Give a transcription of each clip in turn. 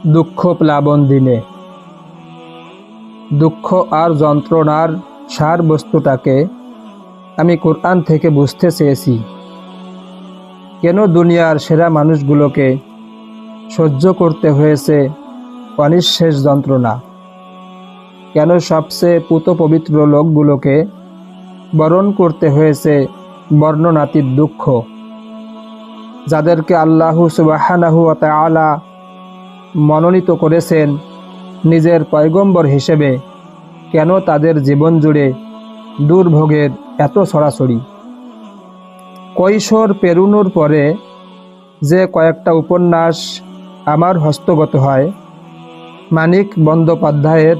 দুঃখ প্লাবন দিনে। দুঃখ আর যন্ত্রণার সার বস্তুটাকে আমি কোরআন থেকে বুঝতে চেয়েছি। কেন দুনিয়ার সেরা মানুষগুলোকে সহ্য করতে হয়েছে অনিঃশেষ যন্ত্রণা? কেন সবচেয়ে পুত পবিত্র লোকগুলোকে বরণ করতে হয়েছে বর্ণনাতীত দুঃখ? যাদেরকে আল্লাহ সুবহানাহু ওয়া তাআলা মনোনীত করেছেন নিজের পয়গম্বর হিসেবে, কেন তাদের জীবন জুড়ে দুর্ভোগের এত ছড়াছড়ি? কৈশোর পেরুনোর পরে যে কয়েকটা উপন্যাস আমার হস্তগত হয়, মানিক বন্দ্যোপাধ্যায়ের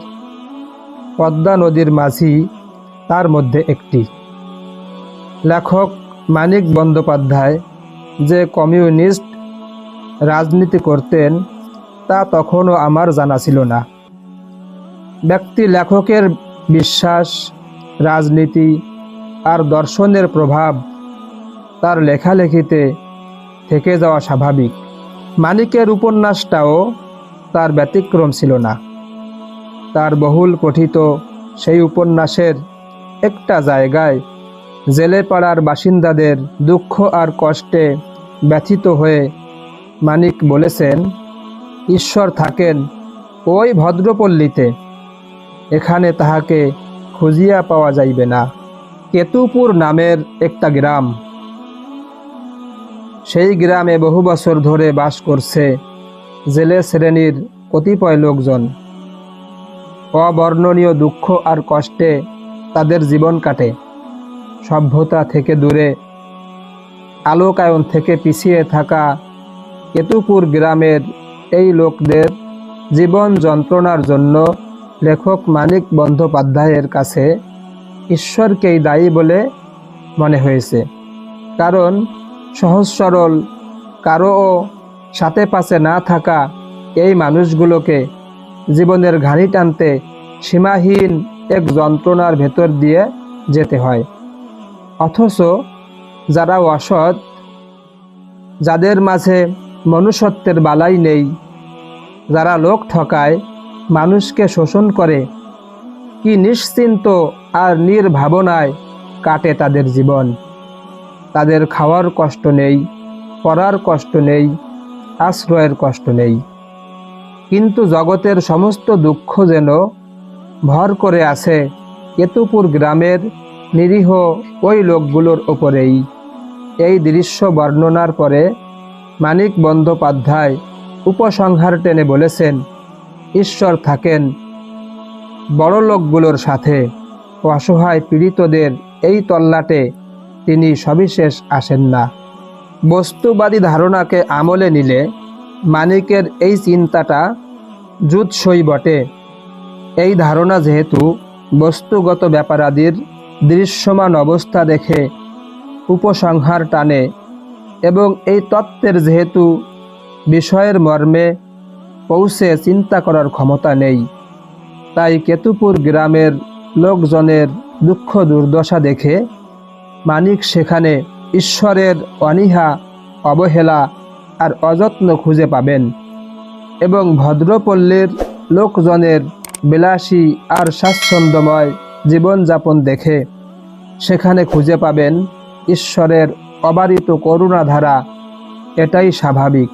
পদ্মা নদীর মাঝি তার মধ্যে একটি। লেখক মানিক বন্দ্যোপাধ্যায় যে কমিউনিস্ট রাজনীতি করতেন তা তখনও আমার জানা ছিল না। ব্যক্তি লেখকের বিশ্বাস, রাজনীতি আর দর্শনের প্রভাব তার লেখালেখিতে থেকে যাওয়া স্বাভাবিক। মানিকের উপন্যাসটাও তার ব্যতিক্রম ছিল না। তার বহুল পঠিত সেই উপন্যাসের একটা জায়গায় জেলে পাড়ার বাসিন্দাদের দুঃখ আর কষ্টে ব্যথিত হয়ে মানিক বলেছেন, ঈশ্বর থাকেন ওই ভদ্রপল্লীতে, এখানে তাহাকে খুঁজিয়া পাওয়া যাইবে না। কেতুপুর নামের একটা গ্রাম, সেই গ্রামে বহু বছর ধরে বাস করছে জেলে শ্রেণীর কতিপয় লোকজন। অবর্ণনীয় দুঃখ আর কষ্টে তাদের জীবন কাটে। সভ্যতা থেকে দূরে, আলোকায়ন থেকে পিছিয়ে থাকা কেতুপুর গ্রামের এই লোকদের জীবন যন্ত্রণার জন্য লেখক মানিক বন্দ্যোপাধ্যায়ের কাছে ঈশ্বরকেই দায়ী বলে মনে হয়েছে। কারণ সহজ সরল, কারোও সাথে পাশে না থাকা এই মানুষগুলোকে জীবনের ঘানি টানতে সীমাহীন এক যন্ত্রণার ভেতর দিয়ে যেতে হয়। অথচ যারা অসৎ, যাদের মাঝে মনুষ্যত্বের বালাই নেই, যারা লোক ঠকায়, মানুষকে শোষণ করে, কি নিশ্চিন্ত আর নির্ভাবনায় কাটে তাদের জীবন। তাদের খাওয়ার কষ্ট নেই, পড়ার কষ্ট নেই, আশ্রয়ের কষ্ট নেই। কিন্তু জগতের সমস্ত দুঃখ যেন ভর করে আছে কেতুপুর গ্রামের নিরীহ ওই লোকগুলোর ওপরেই। এই দৃশ্য বর্ণনার পরে মানিক বন্দ্যোপাধ্যায় উপসংহার টেনে বলেছেন, ঈশ্বর থাকেন বড় লোকগুলোর সাথে, অসহায় পীড়িতদের এই তল্লাটে তিনি সবিশেষ আসেন না। বস্তুবাদী ধারণাকে আমলে নিলে মানিকের এই চিন্তাটা যুৎসই বটে। এই ধারণা যেহেতু বস্তুগত ব্যাপারাদির দৃশ্যমান অবস্থা দেখে উপসংহার টানে এবং এই তত্ত্বের যেহেতু বিষয়ের মর্মে পৌঁছে চিন্তা করার ক্ষমতা নেই, তাই কেতুপুর গ্রামের লোকজনের দুঃখ দুর্দশা দেখে মানিক সেখানে ঈশ্বরের অনীহা, অবহেলা আর অযত্ন খুঁজে পাবেন এবং ভদ্রপল্লীর লোকজনের বিলাসী আর স্বাচ্ছন্দ্যময় জীবনযাপন দেখে সেখানে খুঁজে পাবেন ঈশ্বরের অবারিত করুণাধারা। এটাই স্বাভাবিক।